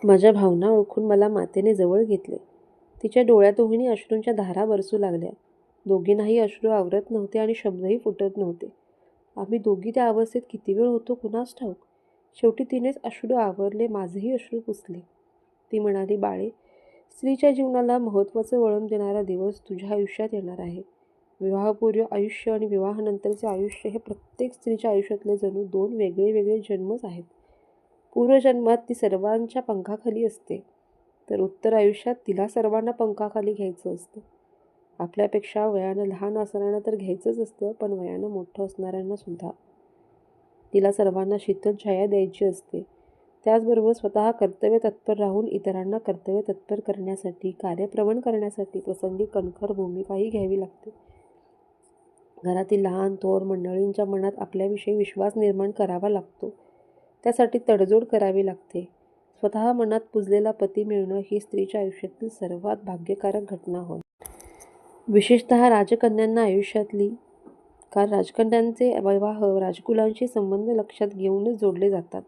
माझ्या भावना ओळखून मला मातेने जवळ घेतले. तिच्या डोळ्यातूनही अश्रूंच्या धारा बरसू लागल्या. दोघींनाही अश्रू आवरत नव्हते आणि शब्दही फुटत नव्हते. आम्ही दोघी त्या अवस्थेत किती वेळ होतो कुणास ठाऊक. शेवटी तिनेच अश्रू आवरले, माझेही अश्रू पुसले. ती म्हणाली, बाळे, स्त्रीच्या जीवनाला महत्त्वाचं वळण देणारा दिवस तुझ्या आयुष्यात येणार आहे. विवाहपूर्व आयुष्य आणि विवाहानंतरचे आयुष्य हे प्रत्येक स्त्रीच्या आयुष्यातले जणू दोन वेगळे वेगळे जन्मच आहेत. पूर्वजन्मात ती सर्वांच्या पंखाखाली असते, तर उत्तर आयुष्यात तिला सर्वांना पंखाखाली घ्यायचं असतं. आपल्यापेक्षा वयानं लहान असणाऱ्यांना तर घ्यायचंच असतं, पण वयानं मोठं असणाऱ्यांना सुद्धा. तिला सर्वांना शीतल छाया द्यायची असते. त्याचबरोबर स्वतः कर्तव्य तत्पर राहून इतरांना कर्तव्य तत्पर करण्यासाठी, कार्यप्रवण करण्यासाठी प्रसंगी कणखर भूमिकाही घ्यावी लागते. घरातील लहान थोर मंडळींच्या मनात आपल्याविषयी विश्वास निर्माण करावा लागतो. त्यासाठी तडजोड करावी लागते. स्वतः मनात पुजलेला पती मिळणं ही स्त्रीच्या आयुष्यातील सर्वात भाग्यकारक घटना होय. विशेषतः राजकन्यांना आयुष्यातली. कारण राजकन्यांचे विवाह राजकुलांशी संबंध लक्षात घेऊनच जोडले जातात.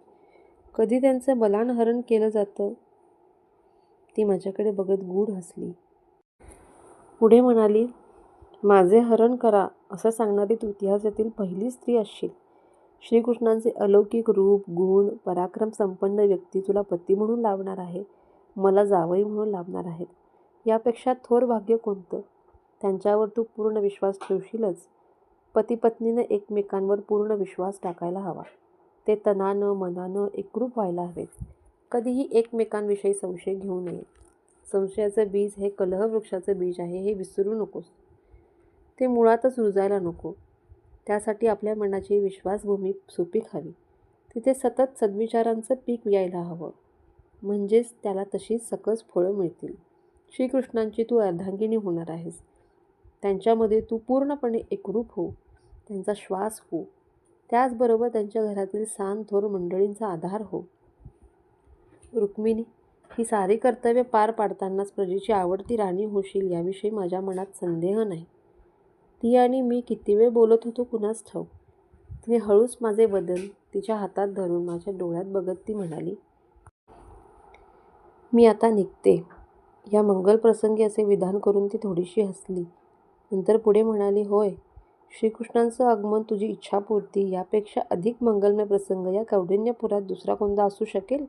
कधी त्यांचं बलात्हरण केलं जातं. ती माझ्याकडे बघत गूढ हसली. पुढे म्हणाली, माझे हरण करा असं सांगणारी तू इतिहासातील पहिली स्त्री असशील. श्रीकृष्णांचे अलौकिक रूप, गुण, पराक्रम संपन्न व्यक्ती तुला पती म्हणून लाभणार आहे, मला जावई म्हणून लाभणार आहेत. यापेक्षा थोर भाग्य कोणतं? त्यांच्यावर तू पूर्ण विश्वास ठेवशीलच. पती पत्नीनं एकमेकांवर पूर्ण विश्वास टाकायला हवा. ते तनानं मनानं एकरूप व्हायला हवेत. कधीही एकमेकांविषयी संशय घेऊ नये. संशयाचं बीज हे कलहवृक्षाचं बीज आहे, हे विसरू नकोस. ते मुळातच रुजायला नको. त्यासाठी आपल्या मनाची विश्वासभूमी सुपीक हवी. तिथे सतत सद्विचारांचं पीक यायला हवं. म्हणजेच त्याला तशीच सकस फळं मिळतील. श्रीकृष्णांची तू अर्धांगिनी होणार आहेस. त्यांच्यामध्ये तू पूर्णपणे एकरूप हो. त्यांचा श्वास हो. त्याचबरोबर त्यांच्या घरातील सान थोर मंडळींचा आधार हो. रुक्मिणी, ही सारी कर्तव्य पार पाडतानाच प्रजेची आवडती राणी होशील याविषयी माझ्या मनात संदेह नाही. ती आणि मी किती वेळ बोलत होतो कुणास ठाऊक. तिने हळूच माझे बदन तिच्या हातात धरून माझ्या डोळ्यात बघत ती म्हणाली, मी आता निघते. या मंगलप्रसंगी असे विधान करून ती थोडीशी हसली. नंतर पुढे म्हणाली, होय, श्रीकृष्णांचं आगमन, तुझी इच्छापूर्ती यापेक्षा अधिक मंगलमय प्रसंग या कौंडिण्यपुरात दुसरा कोणता असू शकेल?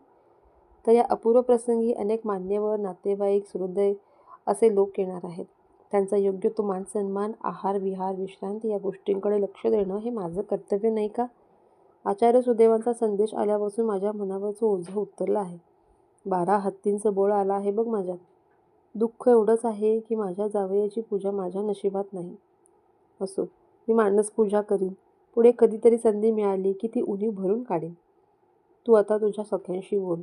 तर या अपूर्व प्रसंगी अनेक मान्यवर, नातेवाईक, सुहृद असे लोक येणार आहेत. त्यांचा योग्य तो मानसन्मान, आहार विहार, विश्रांती या गोष्टींकडे लक्ष देणं हे माझं कर्तव्य नाही का? आचार्य सुदैवांचा संदेश आल्यापासून माझ्या मनावरचं ओझं उतरलं आहे. 12 हत्तींचं बळ आलं आहे बघ माझ्यात. दुःख एवढंच आहे की माझ्या जावयाची पूजा माझ्या नशिबात नाही. असो, मी मानस पूजा करीन. पुढे कधीतरी संधी मिळाली की ती उणी भरून काढीन. तू आता तुझ्या सख्यांशी बोल.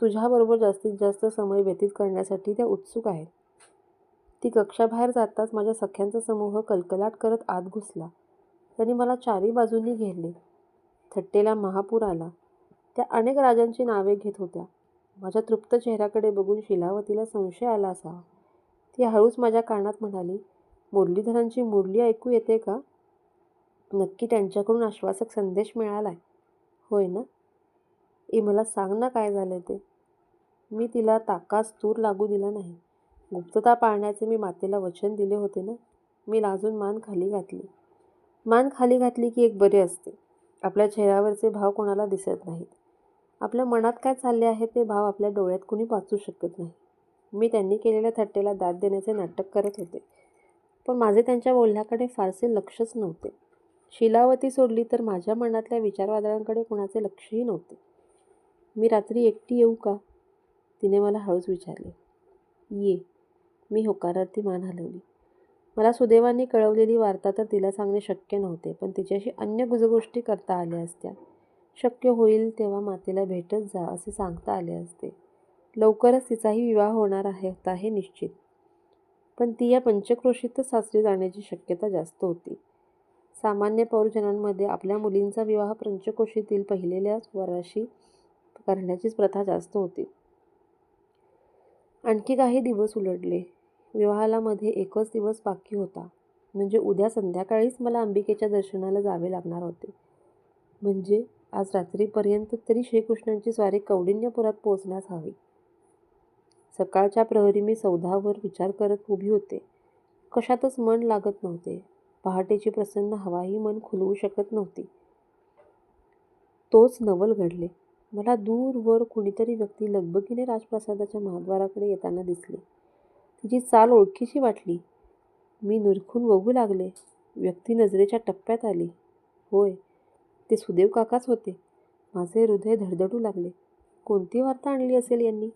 तुझ्याबरोबर जास्तीत जास्त समय व्यतीत करण्यासाठी त्या उत्सुक आहेत. ती कक्षाबाहेर जाताच माझ्या सख्यांचा समूह कलकलाट करत आत घुसला. त्यांनी मला चारी बाजूंनी घेरले. थट्टेला महापूर आला. त्या अनेक राजांची नावे घेत होत्या. माझ्या तृप्त चेहऱ्याकडे बघून शिलावतीला संशय आला असावा. ती हळूच माझ्या कानात म्हणाली, मुरलीधरांची मुरली ऐकू येते का? नक्की त्यांच्याकडून आश्वासक संदेश मिळालाय, होय ना? मला सांग ना काय झालं ते. मी तिला ताकास तूर लागू दिला नाही. गुप्तता पाळण्याचे मी मातेला वचन दिले होते ना. मी लाजून मान खाली घातली. मान खाली घातली की एक बरे असते. आपल्या चेहऱ्यावरचे भाव कोणाला दिसत नाहीत. आपल्या मनात काय चालले आहे ते भाव आपल्या डोळ्यात कुणी वाचू शकत नाही. मी त्यांनी केलेल्या थट्टेला दाद देण्याचे नाटक करत होते, पण माझे त्यांच्या बोलण्याकडे फारसे लक्षच नव्हते. शिलावती सोडली तर माझ्या मनातल्या विचारवादळांकडे कुणाचे लक्षही नव्हते. मी रात्री एकटी येऊ का? तिने मला हळूच विचारले. ये. मी होकारार्थी मान हलवली. मला सुदैवाने कळवलेली वार्ता तर तिला सांगणे शक्य नव्हते, पण तिच्याशी अन्य गुजगोष्टी करता आल्या असत्या. शक्य होईल तेव्हा मातेला भेटत जा असे सांगता आले असते. लवकरच तिचाही विवाह होणार आहे हे निश्चित. पण ती या पंचक्रोशीतच सासरी जाण्याची शक्यता जास्त होती. सामान्य पौरजनांमध्ये आपल्या मुलींचा विवाह पंचक्रोशीतील पहिलेल्या वराशी करण्याचीच प्रथा जास्त होती. आणखी काही दिवस उलटले. विवाहाला मध्ये एकच दिवस बाकी होता. म्हणजे उद्या संध्याकाळीच मला अंबिकेच्या दर्शनाला जावे लागणार होते. म्हणजे आज रात्रीपर्यंत तरी श्रीकृष्णांची स्वारी कौंडिण्यपुरात पोहोचण्यास हवी. सकाळच्या प्रहरी मी सौधावर विचार करत उभी होते. कशातच मन लागत नव्हते. पहाटेची प्रसन्न हवाही मन खुलवू शकत नव्हती. तोच नवल घडले. मला दूरवर कुणीतरी व्यक्ती लगबगीने राजप्रासादाच्या महाद्वाराकडे येताना दिसली. तिची चाल ओळखीची वाटली. मी निरखून बघू लागले. व्यक्ती नजरेच्या टप्प्यात आली. होय, ते सुदेव काकाच होते. माझे हृदय धडधडू लागले. कोणती वार्ता आणली असेल यांनी?